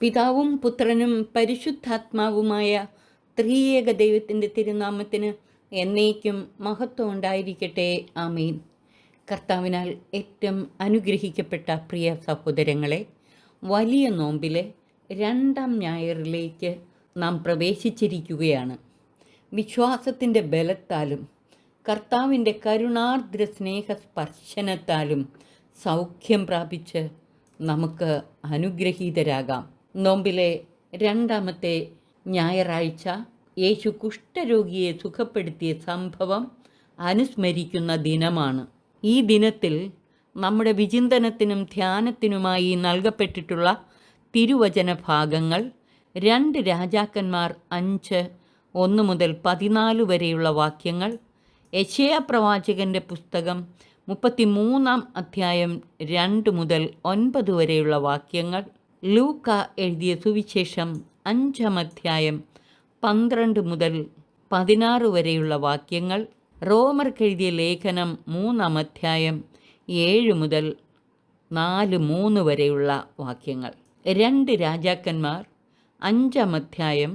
പിതാവും പുത്രനും പരിശുദ്ധാത്മാവുമായ ത്രിയേക ദൈവത്തിൻ്റെ തിരുനാമത്തിന് എന്നേക്കും മഹത്വം ഉണ്ടായിരിക്കട്ടെ. ആമീൻ. കർത്താവിനാൽ ഏറ്റവും അനുഗ്രഹിക്കപ്പെട്ട പ്രിയ സഹോദരങ്ങളെ, വലിയ നോമ്പിലെ രണ്ടാം ഞായറിലേക്ക് നാം പ്രവേശിച്ചിരിക്കുകയാണ്. വിശ്വാസത്തിൻ്റെ ബലത്താലും കർത്താവിൻ്റെ കരുണാർദ്ര സ്നേഹസ്പർശനത്താലും സൗഖ്യം പ്രാപിച്ച് നമുക്ക് അനുഗ്രഹീതരാകാം. നോമ്പിലെ രണ്ടാമത്തെ ഞായറാഴ്ച യേശു കുഷ്ഠരോഗിയെ സുഖപ്പെടുത്തിയ സംഭവം അനുസ്മരിക്കുന്ന ദിനമാണ്. ഈ ദിനത്തിൽ നമ്മുടെ വിചിന്തനത്തിനും ധ്യാനത്തിനുമായി നൽകപ്പെട്ടിട്ടുള്ള തിരുവചന ഭാഗങ്ങൾ 2 രാജാക്കന്മാർ 5:1-14 വരെയുള്ള വാക്യങ്ങൾ, യെശയ്യാ പ്രവാചകൻ്റെ പുസ്തകം 33 അധ്യായം 2-9 വരെയുള്ള വാക്യങ്ങൾ, ലൂക്ക എഴുതിയ സുവിശേഷം 5 അധ്യായം 12-16 വരെയുള്ള വാക്യങ്ങൾ, റോമർക്കെഴുതിയ ലേഖനം 3 അധ്യായം 7-4:3 വരെയുള്ള വാക്യങ്ങൾ. 2 രാജാക്കന്മാർ 5 അധ്യായം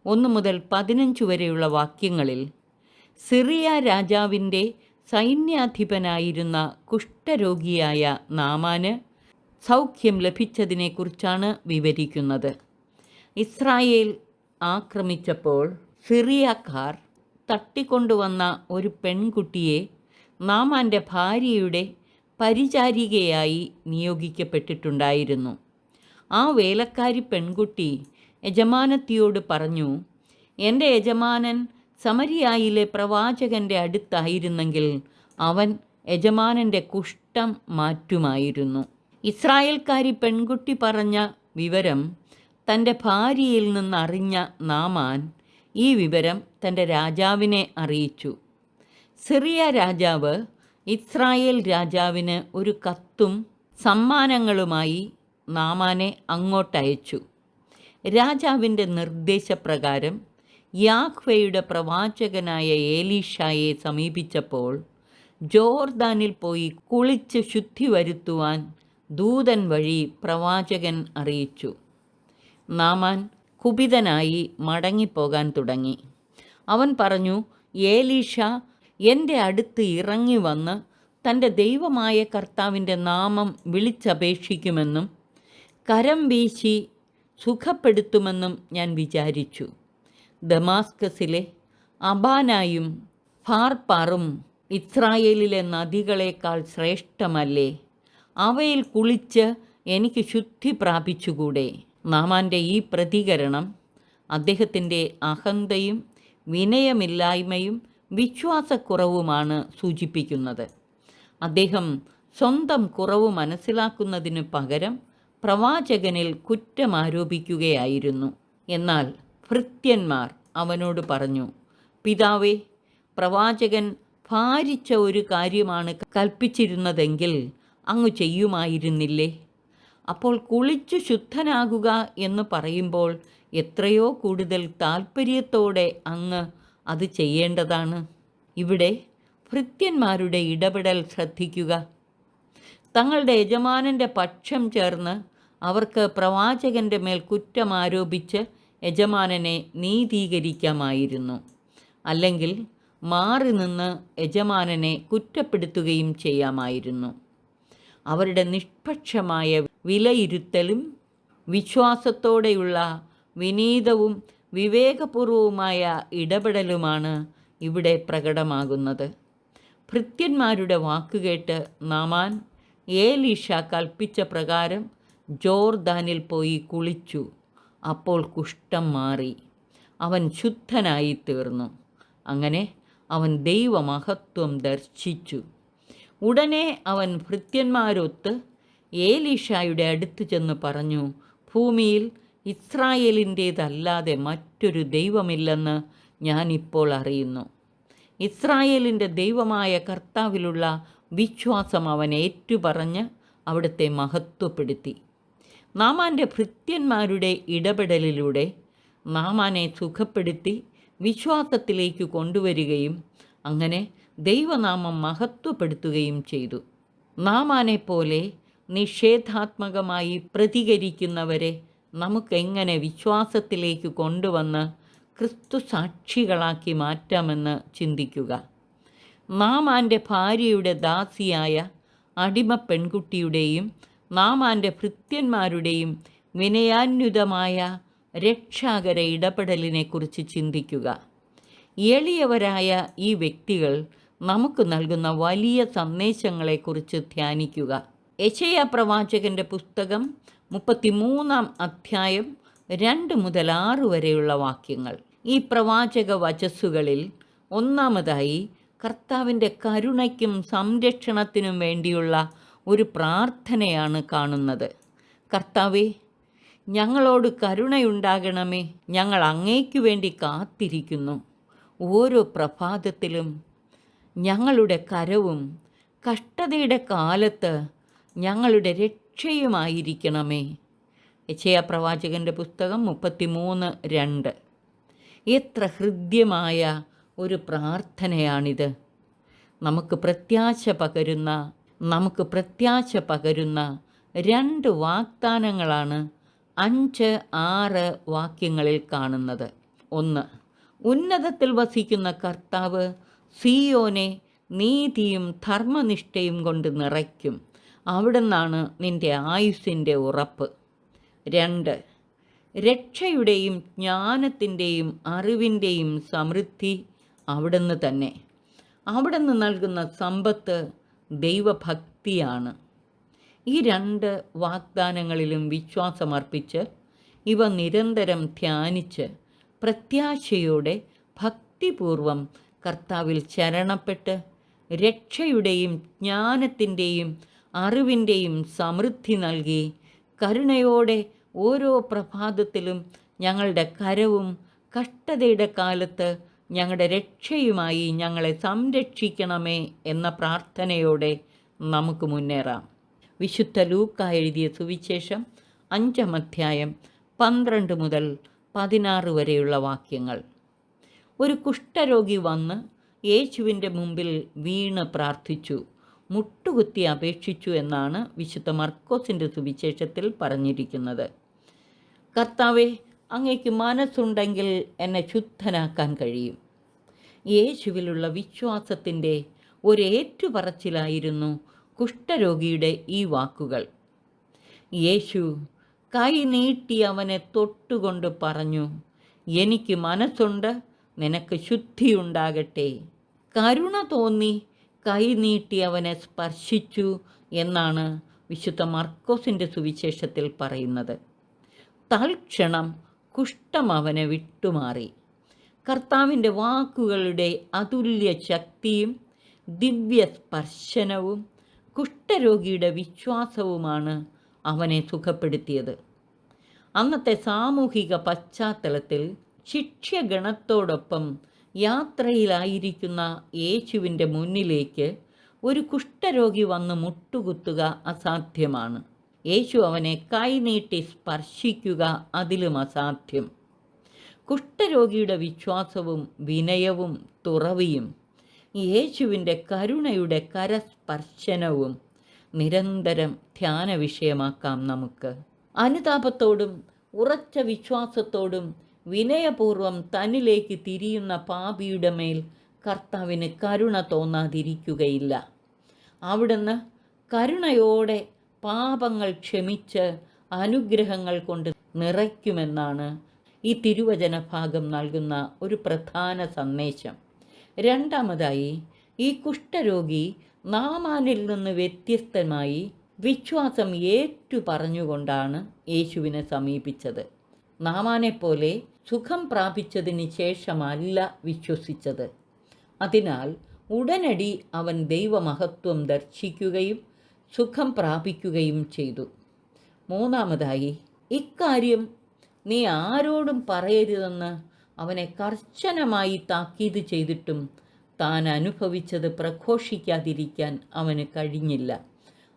1-15 വരെയുള്ള വാക്യങ്ങളിൽ സിറിയ രാജാവിൻ്റെ സൈന്യാധിപനായിരുന്ന കുഷ്ഠരോഗിയായ നാമാന് സൗഖ്യം ലഭിച്ചതിനെക്കുറിച്ചാണ് വിവരിക്കുന്നത്. ഇസ്രായേൽ ആക്രമിച്ചപ്പോൾ സിറിയക്കാർ തട്ടിക്കൊണ്ടുവന്ന ഒരു പെൺകുട്ടിയെ നാമാൻ്റെ ഭാര്യയുടെ പരിചാരികയായി നിയോഗിക്കപ്പെട്ടിട്ടുണ്ടായിരുന്നു. ആ വേലക്കാരി പെൺകുട്ടി യജമാനത്തിയോട് പറഞ്ഞു, എൻ്റെ യജമാനൻ സമരിയായിലെ പ്രവാചകൻ്റെ അടുത്തായിരുന്നെങ്കിൽ അവൻ യജമാനൻ്റെ കുഷ്ഠം മാറ്റുമായിരുന്നു. ഇസ്രായേൽക്കാരി പെൺകുട്ടി പറഞ്ഞ വിവരം തൻ്റെ ഭാര്യയിൽ നിന്നറിഞ്ഞ നാമാൻ ഈ വിവരം തൻ്റെ രാജാവിനെ അറിയിച്ചു. സിറിയ രാജാവ് ഇസ്രായേൽ രാജാവിന് ഒരു കത്തും സമ്മാനങ്ങളുമായി നാമാനെ അങ്ങോട്ടയച്ചു. രാജാവിൻ്റെ നിർദ്ദേശപ്രകാരം യാഹ്വേയുടെ പ്രവാചകനായ ഏലീഷായെ സമീപിച്ചപ്പോൾ ജോർദാനിൽ പോയി കുളിച്ച് ശുദ്ധി വരുത്തുവാൻ ദൂതൻ വഴി പ്രവാചകൻ അറിയിച്ചു. നാമാൻ കുപിതനായി മടങ്ങിപ്പോകാൻ തുടങ്ങി. അവൻ പറഞ്ഞു, ഏലീഷ എൻ്റെ അടുത്ത് ഇറങ്ങി വന്ന് തൻ്റെ ദൈവമായ കർത്താവിൻ്റെ നാമം വിളിച്ചപേക്ഷിക്കുമെന്നും കരം വീശി സുഖപ്പെടുത്തുമെന്നും ഞാൻ വിചാരിച്ചു. ദമാസ്കസിലെ അബാനായും ഫാർപ്പാറും ഇസ്രായേലിലെ നദികളേക്കാൾ ശ്രേഷ്ഠമല്ലേ? അവയിൽ കുളിച്ച് എനിക്ക് ശുദ്ധി പ്രാപിച്ചുകൂടെ? നാമാൻ്റെ ഈ പ്രതികരണം അദ്ദേഹത്തിൻ്റെ അഹന്തയും വിനയമില്ലായ്മയും വിശ്വാസക്കുറവുമാണ് സൂചിപ്പിക്കുന്നത്. അദ്ദേഹം സ്വന്തം കുറവ് മനസ്സിലാക്കുന്നതിനു പകരം പ്രവാചകനിൽ കുറ്റമാരോപിക്കുകയായിരുന്നു. എന്നാൽ ഭൃത്യന്മാർ അവനോട് പറഞ്ഞു, പിതാവേ, പ്രവാചകൻ ഭാരിച്ച ഒരു കാര്യമാണ് കൽപ്പിച്ചിരുന്നതെങ്കിൽ അങ്ങ് ചെയ്യുമായിരുന്നില്ലേ? അപ്പോൾ കുളിച്ചു ശുദ്ധനാകുക എന്ന് പറയുമ്പോൾ എത്രയോ കൂടുതൽ താൽപ്പര്യത്തോടെ അങ്ങ് അത് ചെയ്യേണ്ടതാണ്. ഇവിടെ ഭൃത്യന്മാരുടെ ഇടപെടൽ ശ്രദ്ധിക്കുക. തങ്ങളുടെ യജമാനൻ്റെ പക്ഷം ചേർന്ന് അവർക്ക് പ്രവാചകൻ്റെ മേൽ കുറ്റമാരോപിച്ച് യജമാനനെ നീതീകരിക്കാമായിരുന്നു. അല്ലെങ്കിൽ മാറി നിന്ന് യജമാനനെ കുറ്റപ്പെടുത്തുകയും ചെയ്യാമായിരുന്നു. അവരുടെ നിഷ്പക്ഷമായ വിലയിരുത്തലും വിശ്വാസത്തോടെയുള്ള വിനീതവും വിവേകപൂർവവുമായ ഇടപെടലുമാണ് ഇവിടെ പ്രകടമാകുന്നത്. ഭൃത്യന്മാരുടെ വാക്കുകേട്ട് നാമാൻ ഏലീഷ കൽപ്പിച്ച പ്രകാരം ജോർദാനിൽ പോയി കുളിച്ചു. അപ്പോൾ കുഷ്ഠം മാറി, അവൻ ശുദ്ധനായി തീർന്നു. അങ്ങനെ അവൻ ദൈവമഹത്വം ദർശിച്ചു. ഉടനെ അവൻ ഭൃത്യന്മാരൊത്ത് ഏലീഷായുടെ അടുത്ത് ചെന്ന് പറഞ്ഞു, ഭൂമിയിൽ ഇസ്രായേലിൻ്റേതല്ലാതെ മറ്റൊരു ദൈവമില്ലെന്ന് ഞാനിപ്പോൾ അറിയുന്നു. ഇസ്രായേലിൻ്റെ ദൈവമായ കർത്താവിലുള്ള വിശ്വാസം അവൻ ഏറ്റുപറഞ്ഞ് അവിടുത്തെ മഹത്വപ്പെടുത്തി. നാമാൻ്റെ ഭൃത്യന്മാരുടെ ഇടപെടലിലൂടെ നാമാനെ സുഖപ്പെടുത്തി വിശ്വാസത്തിലേക്ക് കൊണ്ടുവരികയും അങ്ങനെ ദൈവനാമം മഹത്വപ്പെടുത്തുകയും ചെയ്തു. നാമാനെപ്പോലെ നിഷേധാത്മകമായി പ്രതികരിക്കുന്നവരെ നമുക്കെങ്ങനെ വിശ്വാസത്തിലേക്ക് കൊണ്ടുവന്ന് ക്രിസ്തു സാക്ഷികളാക്കി മാറ്റാമെന്ന് ചിന്തിക്കുക. നാമാൻ്റെ ഭാര്യയുടെ ദാസിയായ അടിമ പെൺകുട്ടിയുടെയും നാമാൻ്റെ ഭൃത്യന്മാരുടെയും വിനയാന്വിതമായ രക്ഷാകര ഇടപെടലിനെക്കുറിച്ച് ചിന്തിക്കുക. എളിയവരായ ഈ വ്യക്തികൾ നമുക്ക് നൽകുന്ന വലിയ സന്ദേശങ്ങളെക്കുറിച്ച് ധ്യാനിക്കുക. യെശയ്യാ പ്രവാചകൻ്റെ പുസ്തകം 33-ാം അധ്യായം 2 മുതൽ 6 വരെയുള്ള വാക്യങ്ങൾ. ഈ പ്രവാചക വചസ്സുകളിൽ ഒന്നാമതായി കർത്താവിൻ്റെ കരുണയ്ക്കും സംരക്ഷണത്തിനും വേണ്ടിയുള്ള ഒരു പ്രാർത്ഥനയാണ് കാണുന്നത്. കർത്താവേ, ഞങ്ങളോട് കരുണയുണ്ടാകണമേ, ഞങ്ങൾ അങ്ങേക്കു വേണ്ടി കാത്തിരിക്കുന്നു. ഓരോ പ്രഭാതത്തിലും ഞങ്ങളുടെ കരവും കഷ്ടതയുടെ കാലത്ത് ഞങ്ങളുടെ രക്ഷയുമായിരിക്കണമേ. യെശയ്യാ പ്രവാചകൻ്റെ പുസ്തകം 33:2. എത്ര ഹൃദ്യമായ ഒരു പ്രാർത്ഥനയാണിത്. നമുക്ക് പ്രത്യാശ പകരുന്ന 2 വാഗ്ദാനങ്ങളാണ് 5-6 വാക്യങ്ങളിൽ കാണുന്നത്. 1. ഉന്നതത്തിൽ വസിക്കുന്ന കർത്താവ് സിയോനെ നീതിയും ധർമ്മനിഷ്ഠയും കൊണ്ട് നിറയ്ക്കും. അവിടുന്നാണ് നിൻ്റെ ആയുസ്സിൻ്റെ ഉറപ്പ്. 2. രക്ഷയുടെയും ജ്ഞാനത്തിൻ്റെയും അറിവിൻ്റെയും സമൃദ്ധി അവിടുന്ന് തന്നെ. അവിടുന്ന് നൽകുന്ന സമ്പത്ത് ദൈവഭക്തിയാണ്. ഈ 2 വാഗ്ദാനങ്ങളിലും വിശ്വാസമർപ്പിച്ച് ഇവ നിരന്തരം ധ്യാനിച്ച് പ്രത്യാശയോടെ ഭക്തിപൂർവം കർത്താവിൽ ശരണപ്പെട്ട് രക്ഷയുടെയും ജ്ഞാനത്തിൻ്റെയും അറിവിൻ്റെയും സമൃദ്ധി നൽകി കരുണയോടെ ഓരോ പ്രഭാതത്തിലും ഞങ്ങളുടെ കരവും കഷ്ടതയുടെ കാലത്ത് ഞങ്ങളുടെ രക്ഷയുമായി ഞങ്ങളെ സംരക്ഷിക്കണമേ എന്ന പ്രാർത്ഥനയോടെ നമുക്ക് മുന്നേറാം. വിശുദ്ധ ലൂക്കാ എഴുതിയ സുവിശേഷം 5-ാം അധ്യായം 12 മുതൽ 16 വരെയുള്ള വാക്യങ്ങൾ. ഒരു കുഷ്ഠരോഗി വന്ന് യേശുവിൻ്റെ മുമ്പിൽ വീണ് പ്രാർത്ഥിച്ചു, മുട്ടുകുത്തി അപേക്ഷിച്ചു എന്നാണ് വിശുദ്ധ മർക്കോസിൻ്റെ സുവിശേഷത്തിൽ പറഞ്ഞിരിക്കുന്നത്. കർത്താവേ, അങ്ങേക്ക് മനസ്സുണ്ടെങ്കിൽ എന്നെ ശുദ്ധനാക്കാൻ കഴിയും. യേശുവിലുള്ള വിശ്വാസത്തിൻ്റെ ഒരേറ്റുപറച്ചിലായിരുന്നു കുഷ്ഠരോഗിയുടെ ഈ വാക്കുകൾ. യേശു കൈ നീട്ടി അവനെ തൊട്ടുകൊണ്ട് പറഞ്ഞു, എനിക്ക് മനസ്സുണ്ട്, നിനക്ക് ശുദ്ധിയുണ്ടാകട്ടെ. കരുണ തോന്നി കൈ നീട്ടി അവനെ സ്പർശിച്ചു എന്നാണ് വിശുദ്ധ മർക്കോസിൻ്റെ സുവിശേഷത്തിൽ പറയുന്നത്. തൽക്ഷണം കുഷ്ഠം അവനെ വിട്ടുമാറി. കർത്താവിൻ്റെ വാക്കുകളുടെ അതുല്യ ശക്തിയും ദിവ്യ സ്പർശനവും കുഷ്ഠരോഗിയുടെ വിശ്വാസവുമാണ് അവനെ സുഖപ്പെടുത്തിയത്. അന്നത്തെ സാമൂഹിക പശ്ചാത്തലത്തിൽ ശിഷ്യഗണത്തോടൊപ്പം യാത്രയിലായിരിക്കുന്ന യേശുവിൻ്റെ മുന്നിലേക്ക് ഒരു കുഷ്ഠരോഗി വന്ന് മുട്ടുകുത്തുക അസാധ്യമാണ്. യേശു അവനെ കൈനീട്ടി സ്പർശിക്കുക അതിലും അസാധ്യം. കുഷ്ഠരോഗിയുടെ വിശ്വാസവും വിനയവും തുറവിയും യേശുവിൻ്റെ കരുണയുടെ കരസ്പർശനവും നിരന്തരം ധ്യാന വിഷയമാക്കാം നമുക്ക്. അനുതാപത്തോടും ഉറച്ച വിശ്വാസത്തോടും വിനയപൂർവം തന്നിലേക്ക് തിരിയുന്ന പാപിയുടെ മേൽ കർത്താവിന് കരുണ തോന്നാതിരിക്കുകയില്ല. അവിടുന്ന് കരുണയോടെ പാപങ്ങൾ ക്ഷമിച്ച് അനുഗ്രഹങ്ങൾ കൊണ്ട് നിറയ്ക്കുമെന്നാണ് ഈ തിരുവചന ഭാഗം നൽകുന്ന ഒരു പ്രധാന സന്ദേശം. രണ്ടാമതായി, ഈ കുഷ്ഠരോഗി നാമാനിൽ നിന്ന് വ്യത്യസ്തമായി വിശ്വാസം പറഞ്ഞുകൊണ്ടാണ് യേശുവിനെ സമീപിച്ചത്. നാമാനെപ്പോലെ സുഖം പ്രാപിച്ചതിന് ശേഷമല്ല വിശ്വസിച്ചത്. അതിനാൽ ഉടനടി അവൻ ദൈവമഹത്വം ദർശിക്കുകയും സുഖം പ്രാപിക്കുകയും ചെയ്തു. മൂന്നാമതായി, ഇക്കാര്യം നീ ആരോടും പറയരുതെന്ന് അവനെ കർശനമായി താക്കീത് ചെയ്തിട്ടും താൻ അനുഭവിച്ചത് പ്രഘോഷിക്കാതിരിക്കാൻ അവന് കഴിഞ്ഞില്ല.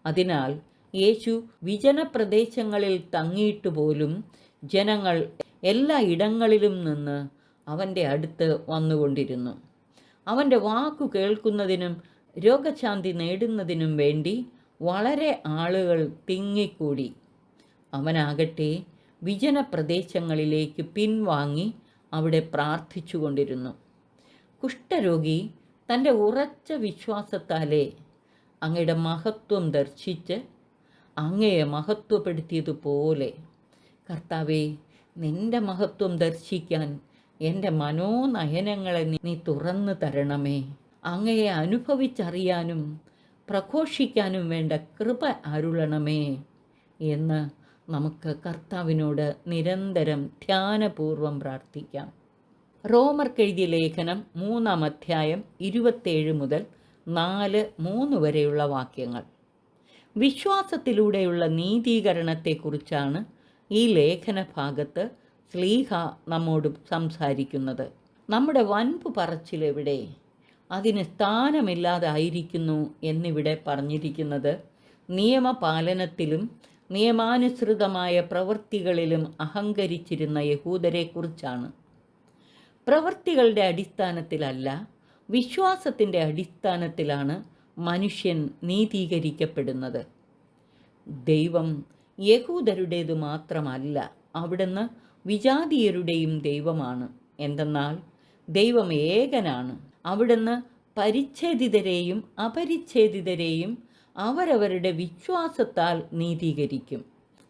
അതിനാൽ യേശു വിജനപ്രദേശങ്ങളിൽ തങ്ങിയിട്ട് പോലും ജനങ്ങൾ എല്ലാ ഇടങ്ങളിലും നിന്ന് അവൻ്റെ അടുത്ത് വന്നുകൊണ്ടിരുന്നു. അവൻ്റെ വാക്കു കേൾക്കുന്നതിനും രോഗശാന്തി നേടുന്നതിനും വേണ്ടി വളരെ ആളുകൾ തിങ്ങിക്കൂടി. അവനാകട്ടെ വിജന പ്രദേശങ്ങളിലേക്ക് പിൻവാങ്ങി അവിടെ പ്രാർത്ഥിച്ചു കൊണ്ടിരുന്നു. കുഷ്ഠരോഗി തൻ്റെ ഉറച്ച വിശ്വാസത്താലെ അങ്ങയുടെ മഹത്വം ദർശിച്ച് അങ്ങയെ മഹത്വപ്പെടുത്തിയതുപോലെ കർത്താവേ, നിൻ്റെ മഹത്വം ദർശിക്കാൻ എൻ്റെ മനോനയനങ്ങളെ നീ തുറന്നു തരണമേ. അങ്ങയെ അനുഭവിച്ചറിയാനും പ്രഘോഷിക്കാനും വേണ്ട കൃപ അരുളണമേ എന്ന് നമുക്ക് കർത്താവിനോട് നിരന്തരം ധ്യാനപൂർവം പ്രാർത്ഥിക്കാം. റോമർക്കെഴുതിയ ലേഖനം 3-ാം അധ്യായം 27 മുതൽ 4-3 വരെയുള്ള വാക്യങ്ങൾ. വിശ്വാസത്തിലൂടെയുള്ള നീതീകരണത്തെക്കുറിച്ചാണ് ഈ ലേഖന ഭാഗത്ത് ശ്ലീഹ നമ്മോട് സംസാരിക്കുന്നത്. നമ്മുടെ വൻപു പറച്ചിലെവിടെ? അതിന് സ്ഥാനമില്ലാതായിരിക്കുന്നു എന്നിവിടെ പറഞ്ഞിരിക്കുന്നത് നിയമപാലനത്തിലും നിയമാനുസൃതമായ പ്രവൃത്തികളിലും അഹങ്കരിച്ചിരുന്ന യഹൂദരെക്കുറിച്ചാണ്. പ്രവൃത്തികളുടെ അടിസ്ഥാനത്തിലല്ല, വിശ്വാസത്തിൻ്റെ അടിസ്ഥാനത്തിലാണ് മനുഷ്യൻ നീതീകരിക്കപ്പെടുന്നത്. ദൈവം യഹൂദരുടേതു മാത്രമല്ല, അവിടുന്ന് വിജാതീയരുടെയും ദൈവമാണ്. എന്തെന്നാൽ ദൈവം ഏകനാണ്. അവിടുന്ന് പരിച്ഛേദിതരെയും അപരിച്ഛേദിതരെയും അവരവരുടെ വിശ്വാസത്താൽ നീതീകരിക്കും.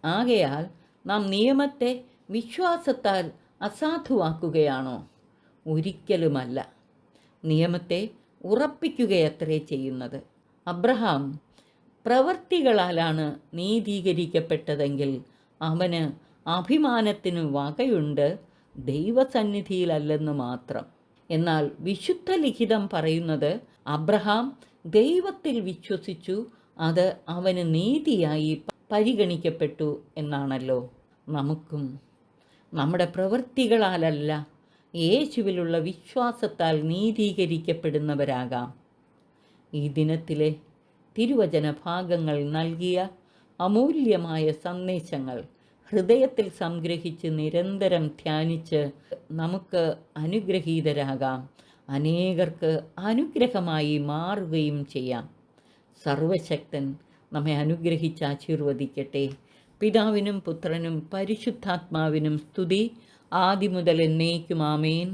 ആകയാൽ നാം നിയമത്തെ വിശ്വാസത്താൽ അസാധുവാക്കുകയാണോ? ഒരിക്കലുമല്ല. നിയമത്തെ ഉറപ്പിക്കുകയത്രേ ചെയ്യുന്നത്. അബ്രഹാം പ്രവൃത്തികളാലാണ് നീതീകരിക്കപ്പെട്ടതെങ്കിൽ അവന് അഭിമാനത്തിന് വകയുണ്ട്, ദൈവസന്നിധിയിലല്ലെന്ന് മാത്രം. എന്നാൽ വിശുദ്ധ ലിഖിതം പറയുന്നത് അബ്രഹാം ദൈവത്തിൽ വിശ്വസിച്ചു, അത് അവന് നീതിയായി പരിഗണിക്കപ്പെട്ടു എന്നാണല്ലോ. നമുക്കും നമ്മുടെ പ്രവൃത്തികളാലല്ല, യേശുവിലുള്ള വിശ്വാസത്താൽ നീതീകരിക്കപ്പെടുന്നവരാകാം. ഈ ദിനത്തിലെ തിരുവചന ഭാഗങ്ങൾ നൽകിയ അമൂല്യമായ സന്ദേശങ്ങൾ ഹൃദയത്തിൽ സംഗ്രഹിച്ച് നിരന്തരം ധ്യാനിച്ച് നമുക്ക് അനുഗ്രഹീതരാകാം. അനേകർക്ക് അനുഗ്രഹമായി മാറുകയും ചെയ്യാം. സർവശക്തൻ നമ്മെ അനുഗ്രഹിച്ച് ആശീർവദിക്കട്ടെ. പിതാവിനും പുത്രനും പരിശുദ്ധാത്മാവിനും സ്തുതി, ആദിമുതൽ എന്നേക്കും. ആമേൻ.